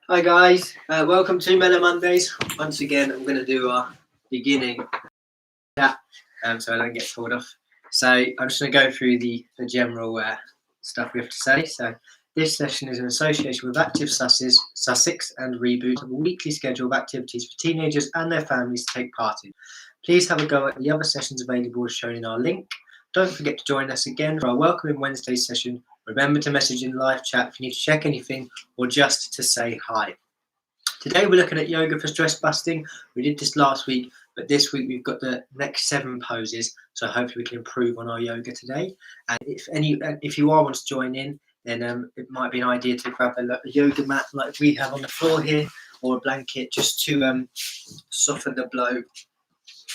Hi guys, welcome to Mellow Mondays. Once again, I'm going to do our beginning chat, so I don't get told off. So I'm just going to go through the general stuff we have to say. So this session is in association with Active Sussex and REBOOT, a weekly schedule of activities for teenagers and their families to take part in. Please have a go at the other sessions available as shown in our link. Don't forget to join us again for our Welcoming Wednesday session. Remember to message in live chat if you need to check anything or just to say hi. Today we're looking at yoga for stress busting. We did this last week, but this week we've got the next 7 poses, so hopefully we can improve on our yoga today. And if you are want to join in, then it might be an idea to grab a yoga mat like we have on the floor here, or a blanket, just to soften the blow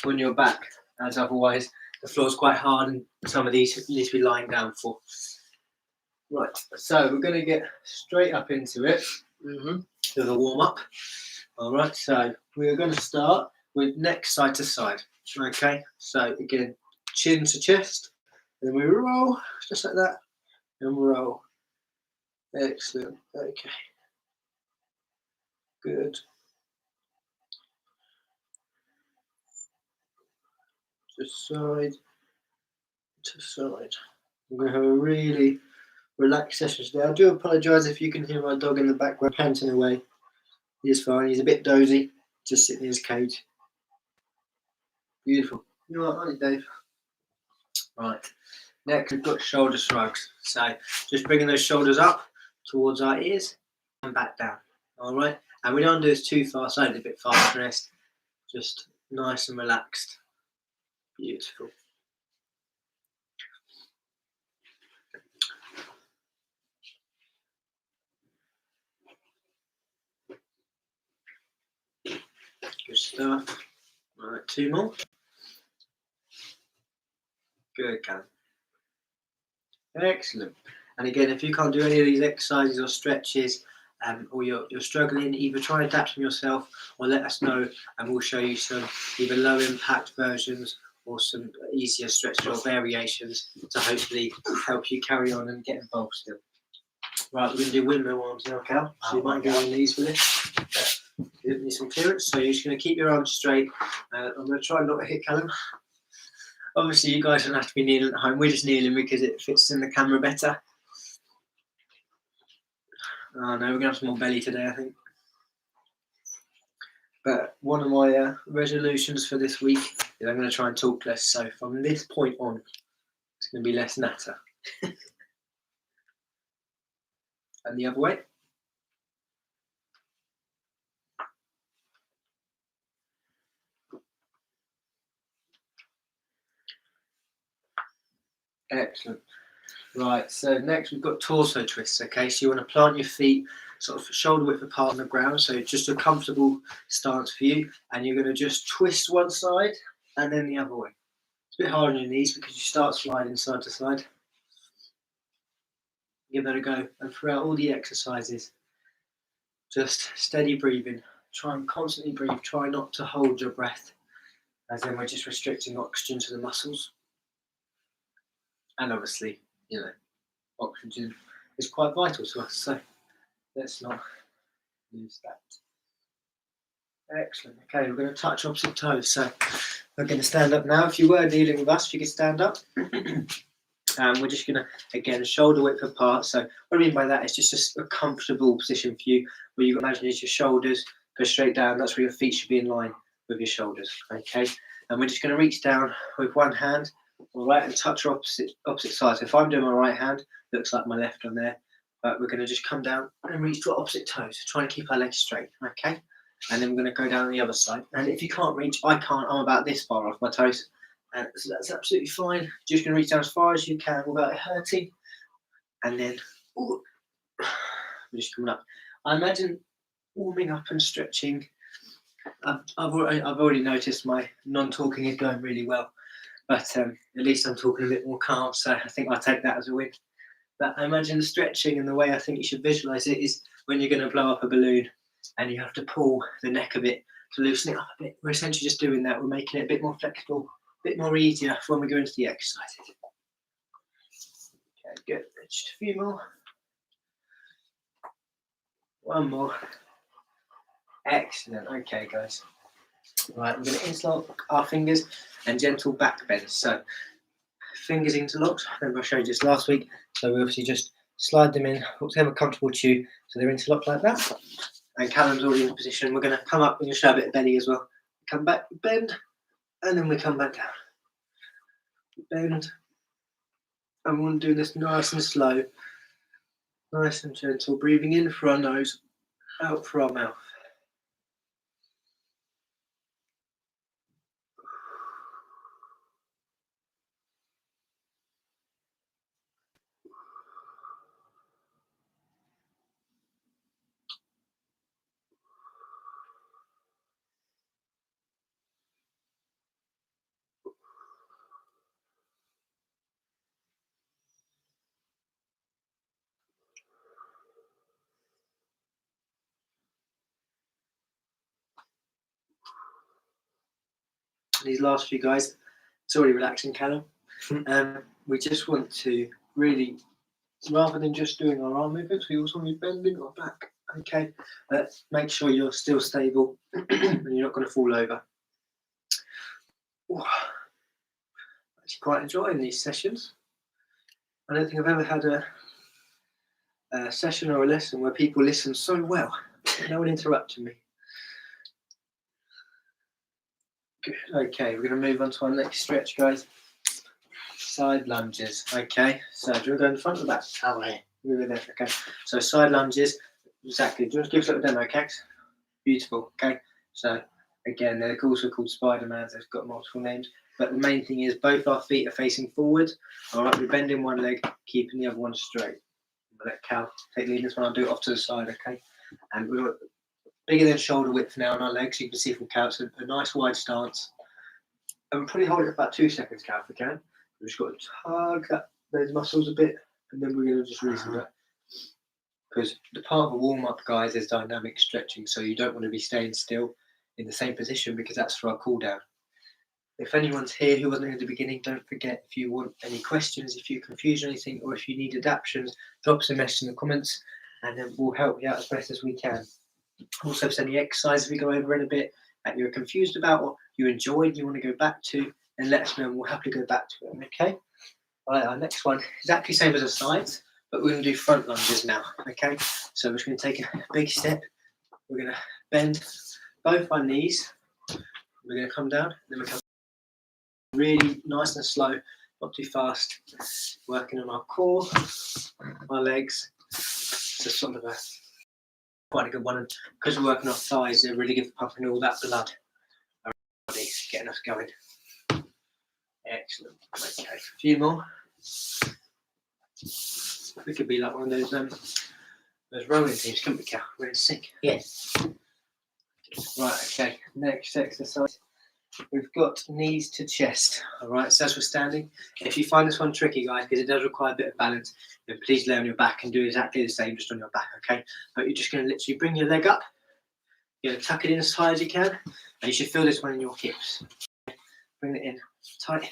on your back, as otherwise the floor is quite hard and some of these need to be lying down for. Right, so we're going to get straight up into it with a warm up. All right, so we're going to start with neck side to side. Okay, so again, chin to chest, then we roll just like that, and roll. Excellent. Okay, good. Just side to side. We're going to have a really relaxed session today. I do apologise if you can hear my dog in the background panting away. He's fine. He's a bit dozy, just sitting in his cage. Beautiful. You all right, aren't you, Dave? Right. Next, we've got shoulder shrugs. So just bringing those shoulders up towards our ears and back down. All right. And we don't do this too fast. So a bit fast rest. Just nice and relaxed. Beautiful. Good stuff. All right, 2 more. Good, Callum. Excellent. And again, if you can't do any of these exercises or stretches, or you're struggling, either try and adapt them yourself or let us know and we'll show you some either low impact versions or some easier stretches or variations to hopefully help you carry on and get involved still. Right, we're going to do windmill arms now, Cal. So you might go on these for this. Give me some clearance. So you're just going to keep your arms straight. I'm going to try not to hit Callum. Obviously, you guys don't have to be kneeling at home. We're just kneeling because it fits in the camera better. Oh no, we're going to have some more belly today, I think. But one of my resolutions for this week is I'm going to try and talk less. So from this point on, it's going to be less natter. And the other way. Excellent. Right, so next we've got torso twists. Okay, so you want to plant your feet sort of shoulder width apart on the ground, so just a comfortable stance for you, and you're going to just twist one side and then the other way. It's a bit hard on your knees because you start sliding side to side. Give that a go, and throughout all the exercises, just steady breathing. Try and constantly breathe. Try not to hold your breath, as then we're just restricting oxygen to the muscles. And obviously, oxygen is quite vital to us, so let's not lose that. Excellent. Okay, we're going to touch opposite toes. So we're going to stand up now. If you were dealing with us, if you could stand up. We're just going to, again, shoulder width apart. So what I mean by that is just a comfortable position for you, where you imagine is your shoulders go straight down. That's where your feet should be in line with your shoulders. Okay, and we're just going to reach down with one hand, all right, and touch our opposite side. So if I'm doing my right hand, looks like my left on there, but we're going to just come down and reach to our opposite toes, trying to keep our legs straight. Okay, and then we're going to go down on the other side. And if you can't reach, I can't. I'm about this far off my toes. And so that's absolutely fine. Just going to reach down as far as you can without it hurting. And then, we're just coming up. I imagine warming up and stretching. I've already noticed my non-talking is going really well. But at least I'm talking a bit more calm. So I think I'll take that as a win. But I imagine the stretching and the way I think you should visualize it is when you're going to blow up a balloon and you have to pull the neck a bit to loosen it up a bit. We're essentially just doing that. We're making it a bit more flexible, a bit more easier for when we go into the exercises. Okay, good. Just a few more. One more. Excellent. Okay, guys. Right, we're going to interlock our fingers and gentle back bend. So, fingers interlocked. Remember I showed you this last week. So we obviously just slide them in, whatever comfortable to you. So they're interlocked like that. And Callum's already in position. We're going to come up and show a bit of belly as well. Come back, bend, and then we come back down. Bend. And we're doing this nice and slow. Nice and gentle. Breathing in through our nose, out through our mouth. These last few guys, it's already relaxing, Callum. We just want to really, rather than just doing our arm movements, we also want to be bending our back. Okay, make sure you're still stable and you're not going to fall over. Actually, quite enjoying these sessions. I don't think I've ever had a session or a lesson where people listen so well. No one interrupting me. Good. Okay, we're going to move on to our next stretch, guys. Side lunges. Okay, so do you want to go in the front or the back? Move it there. Okay, so side lunges. Exactly. Do you want to give us a little demo, Cax? Beautiful. Okay, so again, they're also called Spider-Mans. They've got multiple names, but the main thing is both our feet are facing forward. All right, we're bending one leg, keeping the other one straight. I'll let Cal take the lead in this one. I'll do it off to the side. Okay, and we're bigger than shoulder width now on our legs. You can see from Cal, it's a nice wide stance. And we'll probably hold it for about 2 seconds, Cal, if we can. We've just got to tug those muscles a bit, and then we're going to just release them. Because the part of a warm-up, guys, is dynamic stretching, so you don't want to be staying still in the same position because that's for our cool-down. If anyone's here who wasn't here at the beginning, don't forget, if you want any questions, if you're confused or anything, or if you need adaptations, drop us a message in the comments, and then we'll help you out as best as we can. Also, if there's any exercises we go over in a bit that you're confused about or you enjoyed, you want to go back to, then let us know and we'll happily go back to them, okay? All right, our next one, exactly same as the sides, but we're going to do front lunges now, okay? So we're just going to take a big step. We're going to bend both our knees. We're going to come down, then we come really nice and slow, not too fast. Working on our core, our legs. So sort of quite a good one. And because we're working our thighs, they're really good for pumping all that blood around our body, getting us going. Excellent. Okay, a few more. We could be like one of those rowing teams, couldn't we, Cal? We're in sync. Yes. Right, okay. Next exercise. We've got knees to chest. All right, so as we're standing, if you find this one tricky, guys, because it does require a bit of balance, then please lay on your back and do exactly the same, just on your back, okay? But you're just going to literally bring your leg up. You're going to tuck it in as high as you can, and you should feel this one in your hips. Bring it in tight.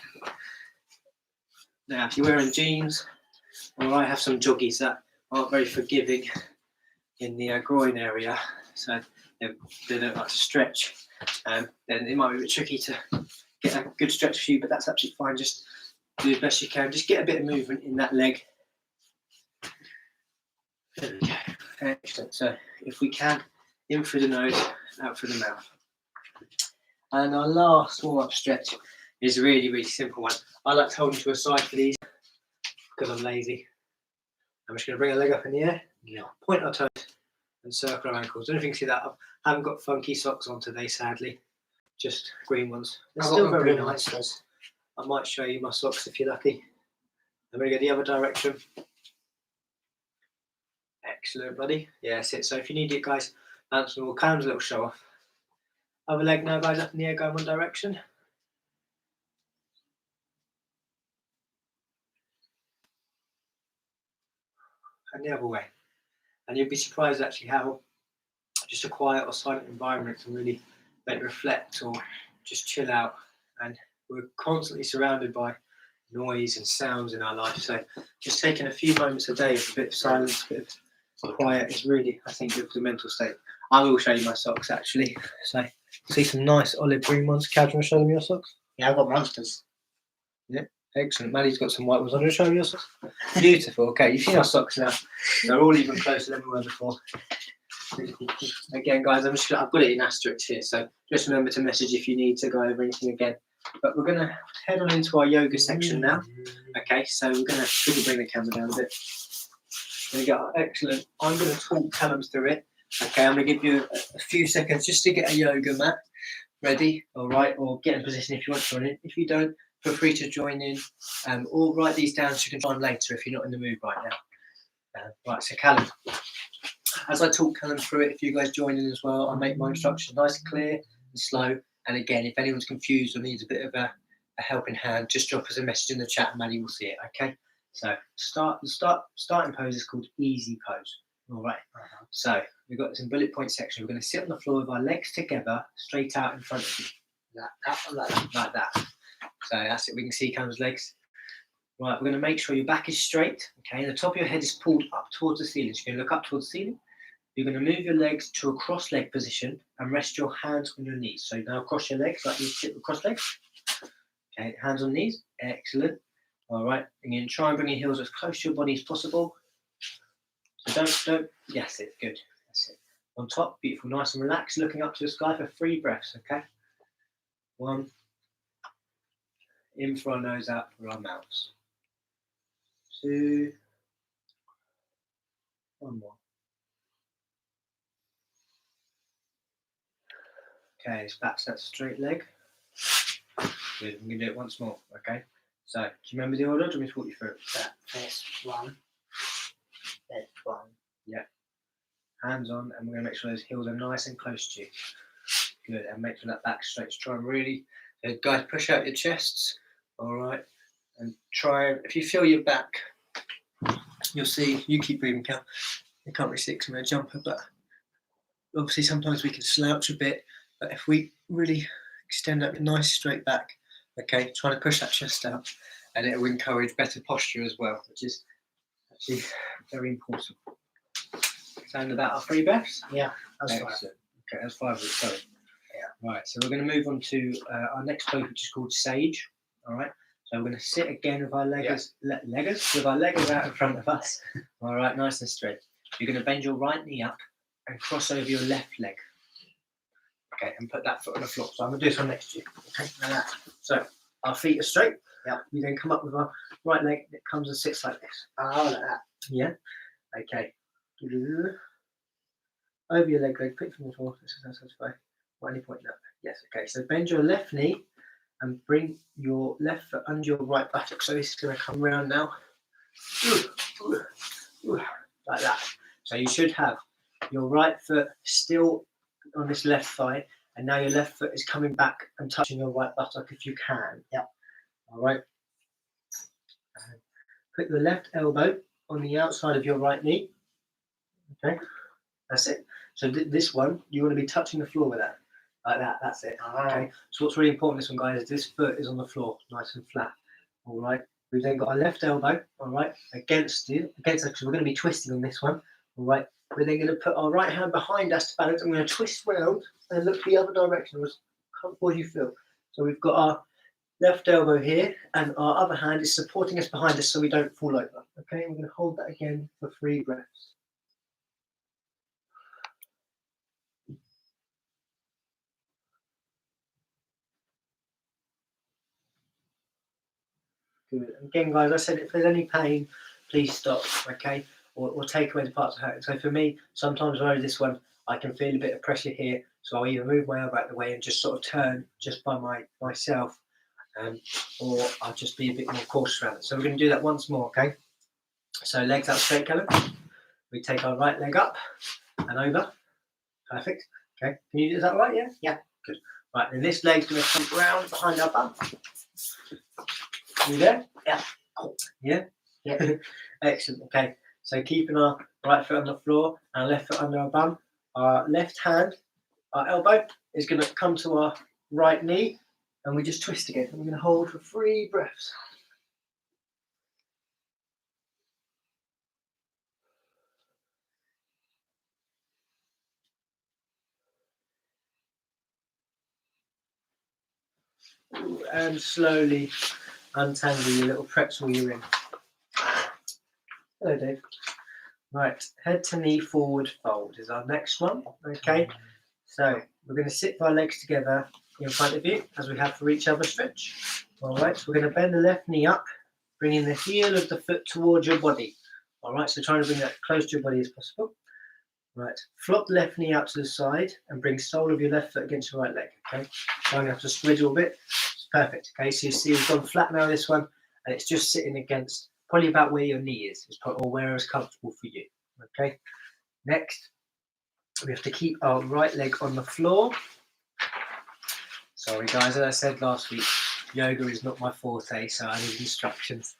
Now, if you're wearing jeans, or I have some joggies that aren't very forgiving in the groin area, so they don't like to stretch, then it might be a bit tricky to get a good stretch for you, but that's absolutely fine. Just do as best you can. Just get a bit of movement in that leg. There we go. Excellent. So if we can, in through the nose, out through the mouth. And our last warm-up stretch is a really, really simple one. I like to hold them to a side for these because I'm lazy. I'm just going to bring a leg up in the air, point our toes, and circle our ankles. I don't know if you can see that. I haven't got funky socks on today, sadly. Just green ones. They're still very nice. I might show you my socks if you're lucky. I'm going to go the other direction. Excellent, buddy. Yeah, that's it. So if you need it, guys, bounce on the wall. Callum's a little show off. Other leg now, guys, up in the air, going one direction. And the other way. And you'll be surprised actually how just a quiet or silent environment can really make you reflect or just chill out. And we're constantly surrounded by noise and sounds in our life. So just taking a few moments a day of a bit of silence, a bit of quiet is really, I think, good for the mental state. I will show you my socks actually. So see some nice olive green ones. Cal, do you want to show them your socks? Yeah, I've got monsters. Yeah, excellent. Maddie's got some white ones. I'm going to show you your socks. Beautiful. Okay, you've seen our socks now. They're all even closer than we were before. Again, guys, I've got it in asterisks here, so just remember to message if you need to go over anything again. But we're going to head on into our yoga section now. Okay, so we're going to bring the camera down a bit. There we go. Excellent. I'm going to talk Callum through it. Okay, I'm going to give you a few seconds just to get a yoga mat ready, all right, or get in position if you want to join in. If you don't, feel free to join in, or write these down so you can join later if you're not in the mood right now. Right, so Callum, as I talk Callum through it, if you guys join in as well, I make my instructions nice and clear and slow. And again, if anyone's confused or needs a bit of a helping hand, just drop us a message in the chat and Maddie will see it, okay? So starting pose is called easy pose. All right. So we've got some bullet point section. We're going to sit on the floor with our legs together, straight out in front of you, like that. So that's it. We can see Callum's legs. Right. We're going to make sure your back is straight. Okay. And the top of your head is pulled up towards the ceiling. So you're going to look up towards the ceiling. You're going to move your legs to a cross leg position and rest your hands on your knees. So now cross your legs like you sit with cross legs. Okay. Hands on knees. Excellent. All right. And you're going to try and bring your heels as close to your body as possible. So don't, yes, it's good. That's it. On top, beautiful, nice and relaxed, looking up to the sky for 3 breaths, okay? 1, in for our nose, out for our mouths. 2, 1 more. Okay, it's back to that straight leg. Good, I'm going to do it once more, okay? So, do you remember the order? Do you want me to walk you through it? First one. Then one. Yeah. Hands on, and we're going to make sure those heels are nice and close to you. Good, and make sure that back's straight. Try and really, guys, push out your chests. All right, and try. If you feel your back, you'll see. You keep breathing, Cal. You can't really see it 'cause I'm a jumper, but obviously sometimes we can slouch a bit. But if we really extend up a nice straight back, okay, trying to push that chest out, and it will encourage better posture as well, which is actually very important. Sound about our 3 breaths? Yeah, that's excellent. right. Okay, that's 5 of it. Sorry. Yeah. Right. So we're going to move on to our next pose, which is called Sage. All right. So we're going to sit again with our leggers out in front of us. All right. Nice and straight. You're going to bend your right knee up and cross over your left leg. Okay, and put that foot on the floor. So I'm going to do this one next to you. Okay. Like that. So our feet are straight. Yeah. You then come up with our right leg that comes and sits like this. Oh, like that. Yeah. Okay. Over your leg, put from the floor. This is satisfy. Why are you pointing up? Yes, okay. So bend your left knee and bring your left foot under your right buttock. So this is going to come around now. Like that. So you should have your right foot still on this left thigh, and now your left foot is coming back and touching your right buttock if you can. Yep. All right. And put the left elbow on the outside of your right knee. Okay. That's it. So this one, you want to be touching the floor with that. Like that, that's it. Okay. So what's really important this one, guys, is this foot is on the floor, nice and flat. All right. We've then got our left elbow, all right, against us, because we're going to be twisting on this one. All right. We're then going to put our right hand behind us to balance. I'm going to twist round and look the other direction as comfortable as you feel. So we've got our left elbow here, and our other hand is supporting us behind us so we don't fall over. Okay. We're going to hold that again for 3 breaths. Good. Again, guys, I said if there's any pain, please stop, okay? Or take away the parts of hurt. So for me, sometimes when I do this one, I can feel a bit of pressure here. So I'll either move my elbow out of the way and just sort of turn just by myself, or I'll just be a bit more cautious around it. So we're going to do that once more, okay? So legs out straight, Callum. We take our right leg up and over. Perfect. Okay. Can you do that right? Yeah? Yeah. Good. Right, and this leg's going to come round behind our bum. You there? Yeah. Yeah? Yeah. Excellent. Okay. So keeping our right foot on the floor and our left foot under our bum. Our left hand, our elbow, is going to come to our right knee, and we just twist again. And we're going to hold for 3 breaths. and slowly untangle your little pretzel you're in. Hello, Dave. Right, head to knee forward fold is our next one. Okay, so we're going to sit with our legs together in front of you as we have for each other stretch. All right, so we're going to bend the left knee up, bringing the heel of the foot towards your body. All right, so trying to bring that close to your body as possible. Right, flop the left knee out to the side and bring sole of your left foot against your right leg. Okay, so I'm going to have to squidge a little bit. It's perfect. Okay, so you see we've gone flat now this one, and it's just sitting against probably about where your knee is, or where is comfortable for you. Okay, next we have to keep our right leg on the floor. Sorry guys, as I said last week, yoga is not my forte, so I need instructions.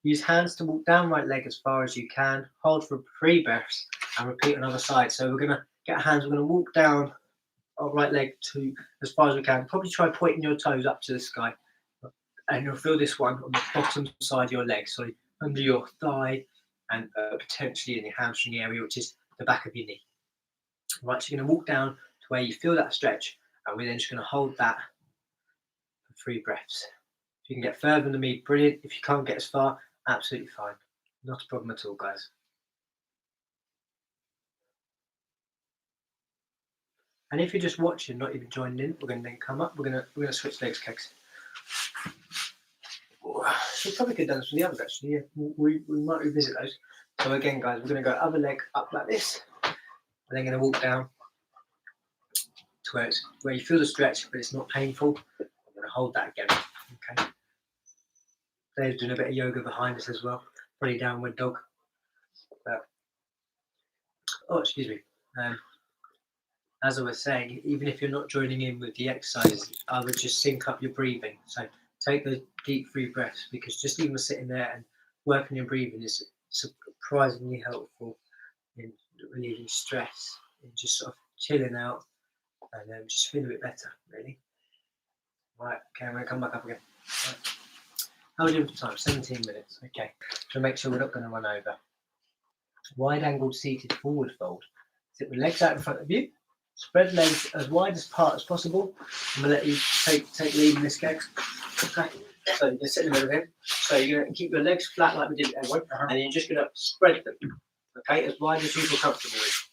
Use hands to walk down right leg as far as you can, hold for 3 breaths and repeat on the other side. So we're going to get hands, we're going to walk down our right leg to as far as we can. Probably try pointing your toes up to the sky, and you'll feel this one on the bottom side of your leg, so under your thigh and potentially in your hamstring area, which is the back of your knee. Right, so you're going to walk down to where you feel that stretch, and we're then just going to hold that for 3 breaths. If you can get further than me, brilliant. If you can't get as far, absolutely fine. Not a problem at all, guys. And if you're just watching, not even joining in, we're going to then come up. We're going to switch legs, kegs. We probably could have done this from the other, actually. Yeah, we might revisit those. So again, guys, we're going to go other leg up like this, and then going to walk down to where you feel the stretch, but it's not painful. I'm going to hold that again. Okay. Dave's doing a bit of yoga behind us as well. Pretty downward dog. Excuse me. As I was saying, even if you're not joining in with the exercises, I would just sync up your breathing. So take the deep 3 breaths, because just even sitting there and working your breathing is surprisingly helpful in relieving stress and just sort of chilling out and just feeling a bit better, really. Right, okay, I'm going to come back up again. Right. How are we doing for time? 17 minutes. Okay, so make sure we're not going to run over. Wide angled seated forward fold. Sit with legs out in front of you. Spread legs as wide apart as possible. I'm going to let you take lead in this, Kegs. Okay. So you're sitting in the middle here. So you're going to keep your legs flat like we did at everyone, and you're just going to spread them, okay, as wide as you feel comfortable with.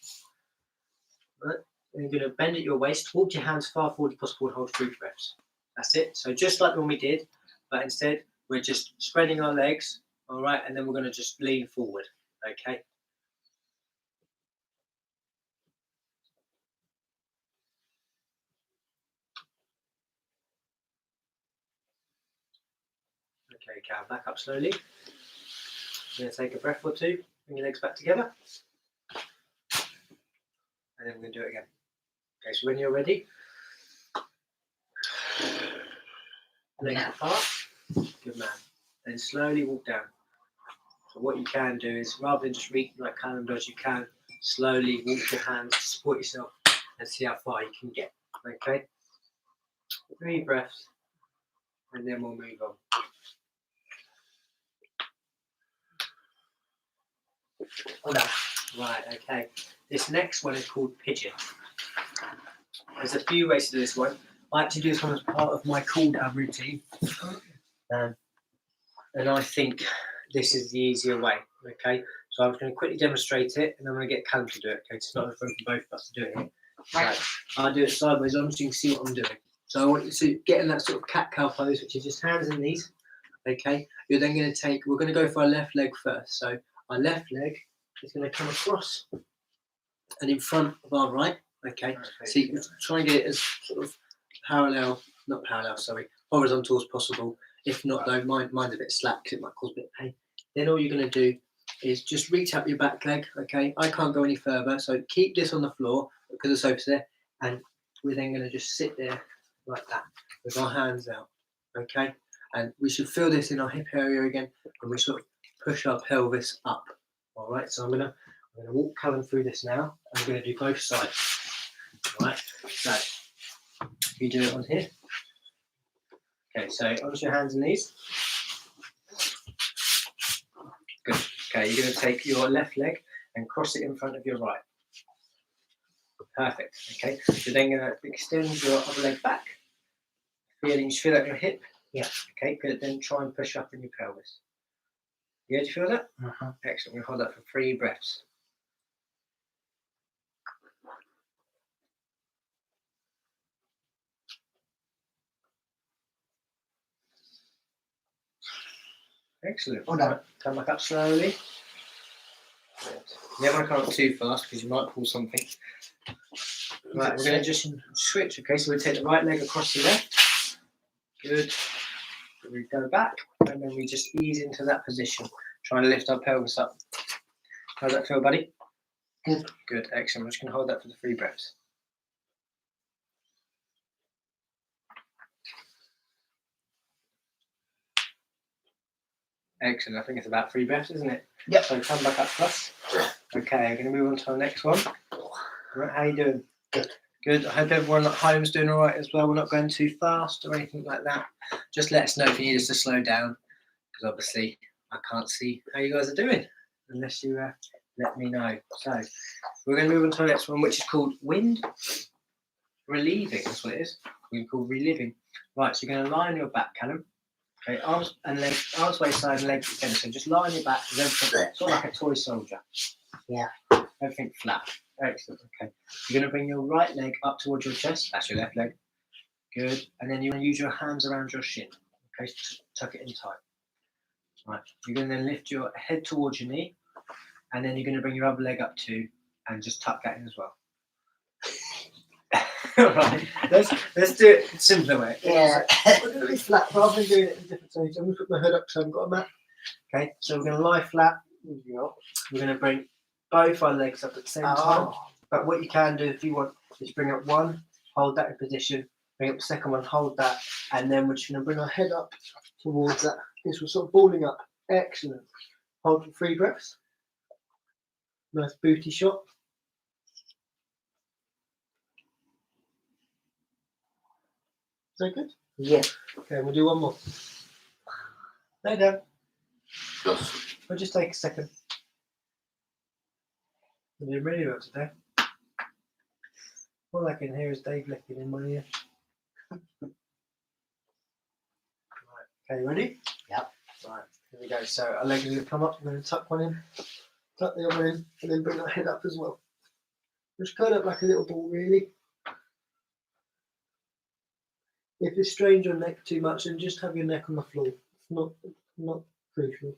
Right. And you're going to bend at your waist, walk your hands far forward as possible, and hold 3 breaths. That's it. So just like when we did, but instead we're just spreading our legs, all right, and then we're going to just lean forward, okay. Okay, Cal, back up slowly. You're going to take a breath or 2, bring your legs back together, and then we're going to do it again. Okay, so when you're ready, legs apart, good man. Then slowly walk down. So what you can do is, rather than just reaching like Callum does, you can slowly walk your hands to support yourself and see how far you can get. Okay, 3 breaths, and then we'll move on. Right, okay. This next one is called Pigeon. There's a few ways to do this one. I actually do this one as part of my cool down routine. And I think this is the easier way, okay? So I'm going to quickly demonstrate it, and I'm going to get Callum to do it, okay? It's not for both of us to do it. Right. I'll do it sideways on so you can see what I'm doing. So I want you to get in that sort of cat-cow pose, which is just hands and knees, okay? You're then going to we're going to go for our left leg first. So our left leg is going to come across and in front of our right, okay? So you can try and get it as sort of horizontal as possible. If not, though, mine's a bit slack because it might cause a bit of pain. Then all you're going to do is just reach up your back leg, okay? I can't go any further, so keep this on the floor because the sofa's there, and we're then going to just sit there like that with our hands out, okay? And we should feel this in our hip area again, and we sort of push our pelvis up, all right? So I'm going to walk Callum through this now. I'm going to do both sides, all right? So you do it on here. Okay, so onto your hands and knees. Good. Okay, you're going to take your left leg and cross it in front of your right. Perfect. Okay, you're then going to extend your other leg back. Feeling, just feel like your hip? Yeah. Okay, good. Then try and push up in your pelvis. Yeah, do you feel that? Uh-huh. Excellent. We'll hold that for 3 breaths. Excellent. Hold on. Right, come back up slowly. Good. You don't want to come up too fast because you might pull something. Right, we're going to just switch. Okay, so we take the right leg across the left. Good. We go back and then we just ease into that position, trying to lift our pelvis up. How's that feel, buddy? Good. Good, excellent. I'm just going to hold that for the 3 breaths. Excellent. I think it's about 3 breaths, isn't it? Yep. So come back up plus. Okay, I'm going to move on to our next one. Right, how you doing? Good. Good. I hope everyone at home is doing all right as well. We're not going too fast or anything like that. Just let us know if you need us to slow down, because obviously I can't see how you guys are doing unless you let me know. So we're going to move on to the next one, which is called wind relieving. That's what it is. We call reliving. Right, so you're going to lie on your back, Callum. Okay, arms and legs, arms waist side and legs together. So just lie on your back with everything, sort of like a toy soldier. Yeah. Everything flat. Excellent. Okay. You're going to bring your right leg up towards your chest. That's your left leg. Good. And then you're going to use your hands around your shin. Okay, tuck it in tight. Right. You're going to then lift your head towards your knee, and then you're going to bring your other leg up too, and just tuck that in as well. Right. Let's do it the simpler way. Yeah. We're going to be flat rather than doing it in different ways. I'm going to put my head up so I haven't got a mat. Okay. So we're going to lie flat. We're going to bring both our legs up at the same time. But what you can do if you want is bring up one, hold that in position, bring up the second one, hold that, and then we're just going to bring our head up towards that. This was sort of balling up. Excellent. Hold for 3 breaths. Nice booty shot. Is that good? Yeah. Okay, we'll do one more. Lay down. We'll just take a second. You're doing really well today. All I can hear is Dave licking in my ear. Right. Okay, ready? Yep. Right, here we go. So our legs are going to come up. We're going to tuck one in, tuck the other in, and then bring our head up as well. Just curl up like a little ball, really. If you strain your neck too much, then just have your neck on the floor. It's not crucial.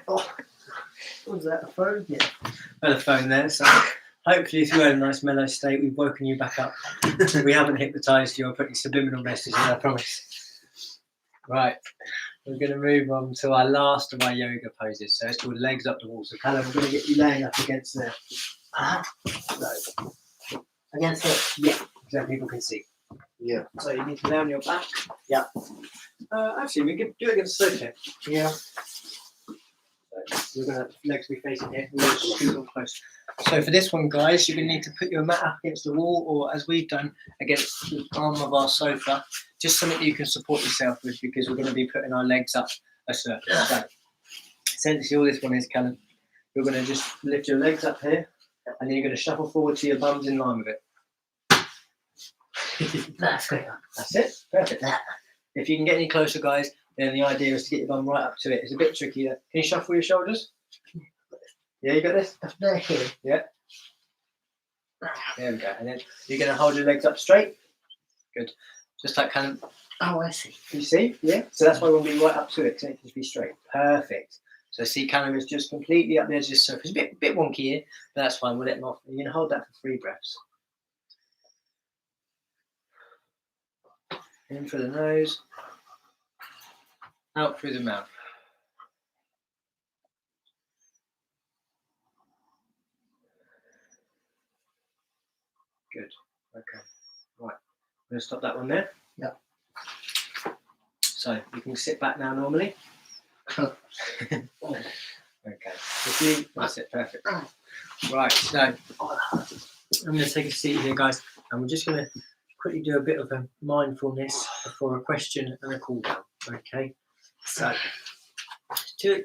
Oh, what was that, a phone? Yeah, I had a phone there. So hopefully if you're in a nice mellow state, we've woken you back up. We haven't hypnotised you or put any subliminal messages, I promise. Right, we're going to move on to our last of our yoga poses. So it's called legs up the wall. So Callum, we're going to get you laying up against there. So, Against it. yeah, so people can see. Yeah. So you need to lay on your back. Yeah. Actually, we can do it against the sofa. Yeah. So we're going to legs be facing here. We're going to scoot on close. So for this one, guys, you're going to need to put your mat up against the wall, or as we've done, against the arm of our sofa. Just something that you can support yourself with, because we're going to be putting our legs up a certain way. Essentially, all this one is, Callum, you're going to just lift your legs up here, and then you're going to shuffle forward to your bums in line with it. That's good. That's it. Perfect. If you can get any closer, guys, then the idea is to get your bum right up to it. It's a bit tricky. Can you shuffle your shoulders? Yeah, you got this? They're here. Yeah. There we go. And then you're going to hold your legs up straight. Good. Just like kind of. Oh, I see. You see? Yeah. So that's why we'll be right up to it, so it can be straight. Perfect. So see, Callum is just completely up the edge of the surface. A bit wonky here, but that's fine. We'll let him off. You're going to hold that for 3 breaths. In through the nose, out through the mouth. Good. Okay. Right. I'm going to stop that one there. Yep. So you can sit back now normally. Okay. That's it. Perfect. Right. So I'm going to take a seat here, guys, and we're just going to quickly do a bit of a mindfulness before a question and a cool down. Okay. So two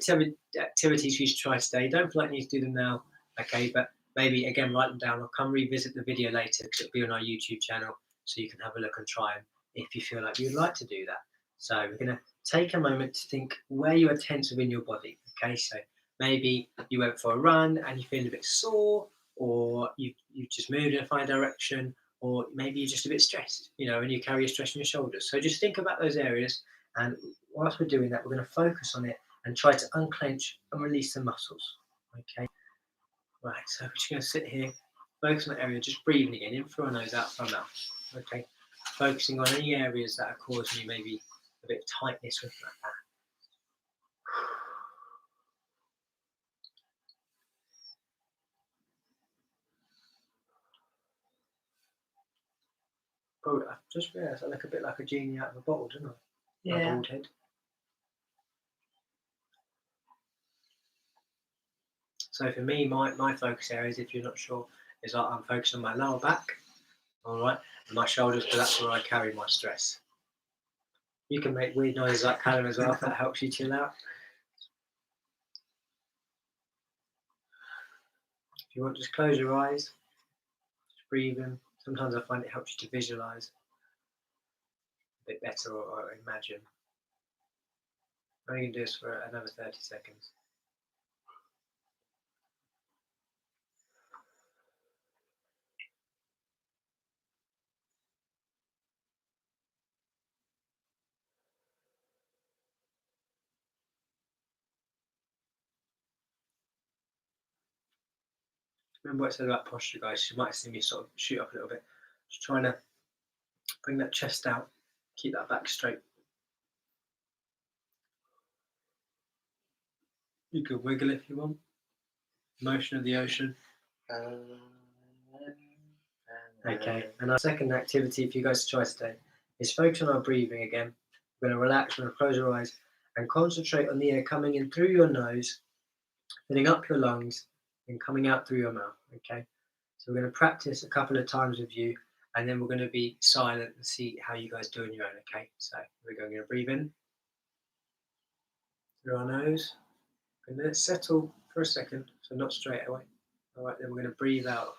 activities you should try today. Don't feel like you need to do them now, okay? But maybe again write them down or come revisit the video later because it'll be on our YouTube channel, so you can have a look and try them if you feel like you'd like to do that. So we're going to take a moment to think where you are tense within your body. Okay, so maybe you went for a run and you feel a bit sore, or you just moved in a funny direction, or maybe you're just a bit stressed, and you carry your stress on your shoulders. So just think about those areas, and whilst we're doing that, we're going to focus on it and try to unclench and release the muscles. Okay, right, so we're just going to sit here, focus on that area, just breathing again, in through our nose, out through our mouth. Okay, focusing on any areas that are causing you maybe a bit of tightness or something like that. Oh, I just realised I look a bit like a genie out of a bottle, don't I? Yeah. My bald head. So for me, my focus areas, if you're not sure, is I'm focused on my lower back, all right, and my shoulders, because that's where I carry my stress. You can make weird noises like Callum as well if that helps you chill out. If you want, just close your eyes, just breathe in. Sometimes I find it helps you to visualise a bit better or imagine. I'm only going to do this for another 30 seconds. Remember what I said about posture, guys. You might have seen me sort of shoot up a little bit. Just trying to bring that chest out, keep that back straight. You could wiggle if you want. Motion of the ocean. Okay, and our second activity for you guys to try today is focus on our breathing again. We're going to relax, we're going to close your eyes and concentrate on the air coming in through your nose, filling up your lungs, and coming out through your mouth. Okay, so we're going to practice a couple of times with you, and then we're going to be silent and see how you guys do on your own. Okay, so we're going to breathe in through our nose, and let it settle for a second, so not straight away. All right, then we're going to breathe out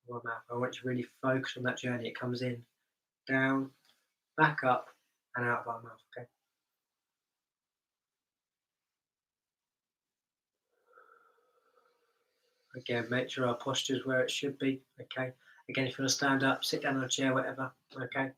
of our mouth. I want you to really focus on that journey. It comes in, down, back up, and out of our mouth. Okay. Again, make sure our posture is where it should be. Okay. Again, if you want to stand up, sit down on a chair, whatever. Okay.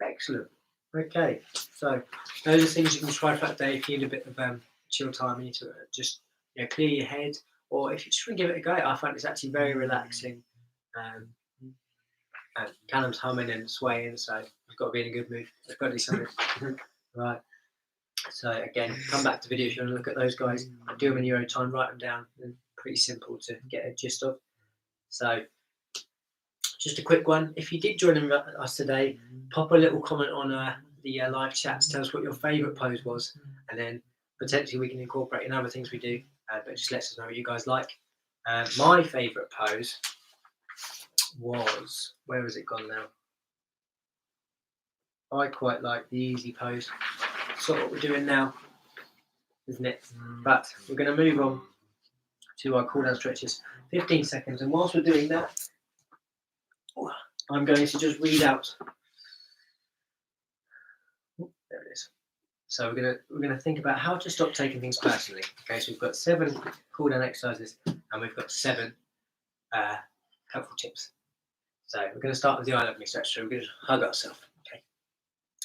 Excellent. Okay. So those are things you can try for that day if you need a bit of chill time. You need to just clear your head, or if you just want to give it a go. I find it's actually very relaxing. And Callum's humming and swaying, so you've got to be in a good mood. You've got to do something. Right. So again, come back to video if you want to look at those guys. Do them in your own time, write them down. They're pretty simple to get a gist of. So just a quick one. If you did join us today, pop a little comment on the live chats. Tell us what your favourite pose was, and then potentially we can incorporate in other things we do. But just let us know what you guys like. My favourite pose was, where has it gone now? I quite like the easy pose. Sort of what we're doing now, isn't it? But we're going to move on to our cool down stretches. 15 seconds, and whilst we're doing that, I'm going to just read out. There it is. So we're gonna think about how to stop taking things personally. Okay, so we've got 7 cool down exercises, and we've got 7 helpful tips. So we're going to start with the I love me stretch. So we're going to hug ourselves. Okay.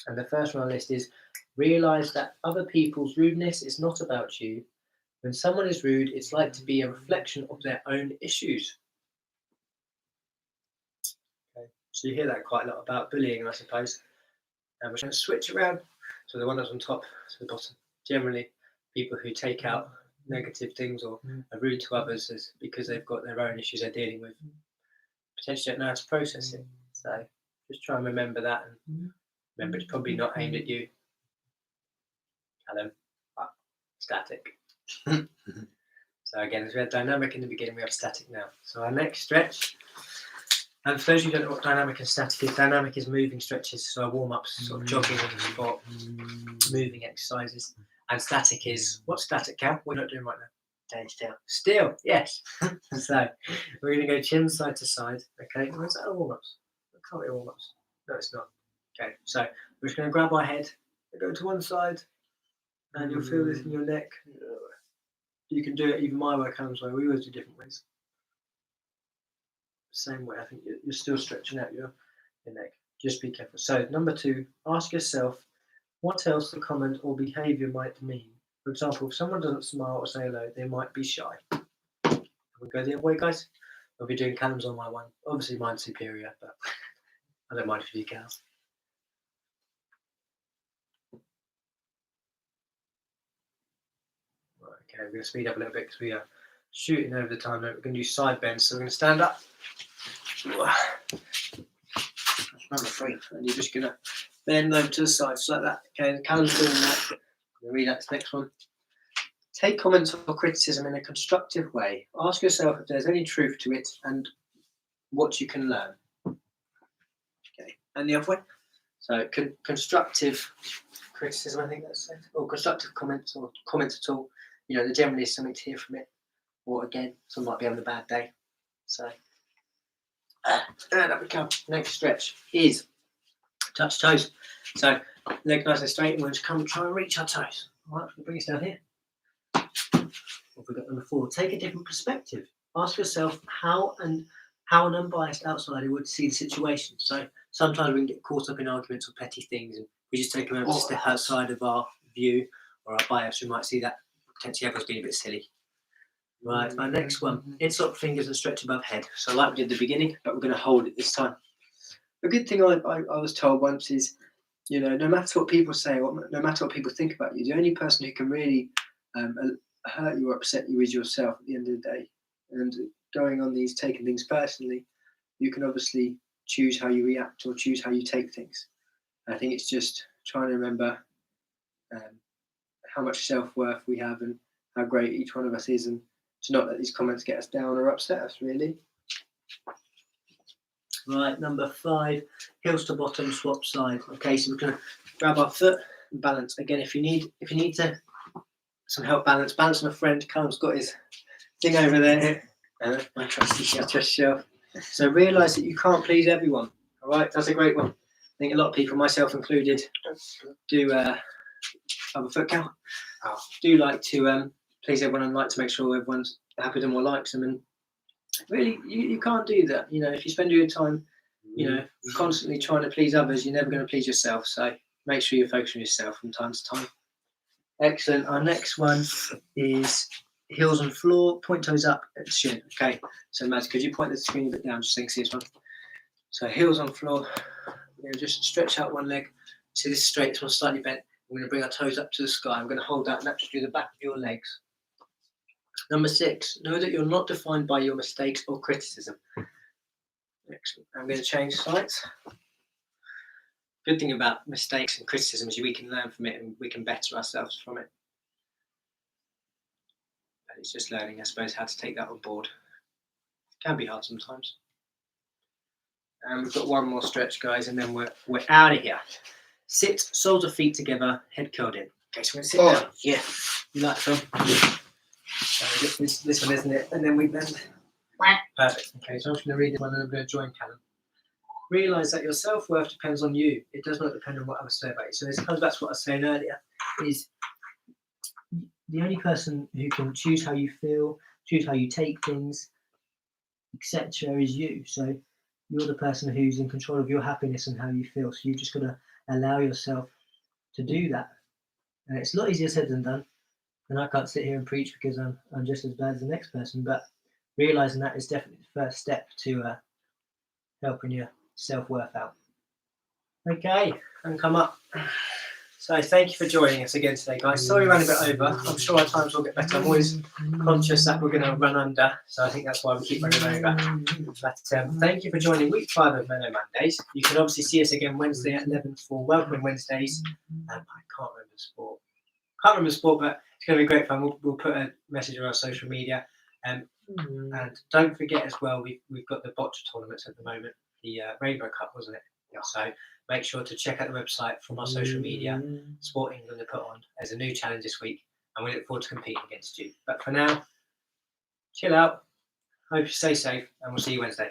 And the first one on our list is realize that other people's rudeness is not about you. When someone is rude, it's like to be a reflection of their own issues. Okay. So you hear that quite a lot about bullying, I suppose. And we're going to switch around. So the one that's on top to the bottom. Generally, people who take out negative things or are rude to others is because they've got their own issues they're dealing with. Potentially don't know how to process it. So just try and remember that, and remember it's probably not aimed at you, Callum, but static. So again, as we had dynamic in the beginning, we have static now. So our next stretch And for those who don't know what dynamic and static is, dynamic is moving stretches, so warm-ups, sort of jogging on the spot, moving exercises. And static is, what's static, Cal? What are you not doing right now? Staying still. Still, yes. So we're going to go chin side to side. Okay, where's that warm-ups? That can't be warm-ups. No, it's not. Okay, so we're just going to grab our head, go to one side, and you'll feel this in your neck. You can do it even my way, Callum's way. We always do different ways. Same way. I think you're still stretching out your neck. Just be careful. So number 2, ask yourself what else the comment or behaviour might mean. For example, if someone doesn't smile or say hello, they might be shy. We go the other way, guys. I'll be doing Callum's on my one. Obviously, mine's superior, but I don't mind if you do Callum's. Right, okay, we're going to speed up a little bit because we are shooting over the time. We're going to do side bends. So we're going to stand up. That's number 3. And you're just going to bend over to the side, just like that. Okay, and Callum's doing that. I'm going to read out this next one. Take comments or criticism in a constructive way. Ask yourself if there's any truth to it and what you can learn. Okay, and the other way. So constructive criticism, I think that's it. Or constructive comments or comments at all. You know, there generally is something to hear from it. Or again, someone might be having a bad day. So, and up we come. Next stretch is touch toes. So, leg nice and straight, and we'll just come and try and reach our toes. All right, we'll bring us down here. What have we got number 4? Take a different perspective. Ask yourself how an unbiased outsider would see the situation. So sometimes we can get caught up in arguments or petty things, and we just take a moment to step outside of our view or our bias. We might see that potentially everyone's being a bit silly. Right, our next one, interlock fingers and stretch above head. So like we did at the beginning, but we're going to hold it this time. A good thing I was told once is, you know, no matter what people say, or no matter what people think about you, the only person who can really hurt you or upset you is yourself at the end of the day. And going on these, taking things personally, you can obviously choose how you react or choose how you take things. I think it's just trying to remember how much self-worth we have and how great each one of us is, and to not let these comments get us down or upset us, really. Right, number 5, heels to bottom, swap side. Okay, so we're going to grab our foot and balance. Again, if you need to some help balance on a friend, Callum's got his thing over there. My trusty shelf. So realise that you can't please everyone. All right, that's a great one. I think a lot of people, myself included, do have a foot count. Do like to please everyone and like to make sure everyone's happy with them or likes them. And really, you can't do that. You know, if you spend your time, you know, constantly trying to please others, you're never going to please yourself. So make sure you focus on yourself from time to time. Excellent. Our next one is heels on floor, point toes up at shin. Okay, so Mads, could you point the screen a bit down just so you can see this one? So heels on floor, we're going to just stretch out one leg. See this straight, this one's slightly bent. We're going to bring our toes up to the sky. I'm going to hold that and that's through the back of your legs. Number 6, know that you're not defined by your mistakes or criticism. Excellent. I'm going to change sides. Good thing about mistakes and criticism is we can learn from it and we can better ourselves from it. But it's just learning, I suppose, how to take that on board. It can be hard sometimes. And we've got one more stretch, guys, and then we're out of here. Sit, soles of feet together, head curled in. Okay, so we're going to sit down. Yeah. You like that? So this one, isn't it? And then we bend. Perfect. Okay, so I'm just going to read this one and I'm going to join Callum. Realise that your self-worth depends on you. It does not depend on what others say about you. So this comes back to what I was saying earlier, is the only person who can choose how you feel, choose how you take things, etc. is you. So you're the person who's in control of your happiness and how you feel. So you've just got to allow yourself to do that. And it's a lot easier said than done. And I can't sit here and preach because I'm just as bad as the next person. But realising that is definitely the first step to helping your self-worth out. Okay, and come up. So thank you for joining us again today, guys. Sorry we ran a bit over. I'm sure our times will get better. I'm always conscious that we're going to run under, so I think that's why we keep running over. But thank you for joining week 5 of Mellow Mondays. You can obviously see us again Wednesday at 11 for Welcoming Wednesdays. I can't remember the sport. But it's going to be great fun. We'll put a message on our social media. And don't forget as well, we've got the bocce tournaments at the moment, the Rainbow Cup, wasn't it? Yeah. So make sure to check out the website from our social media. Sport England to put on. There's a new challenge this week, and we look forward to competing against you. But for now, chill out. Hope you stay safe, and we'll see you Wednesday.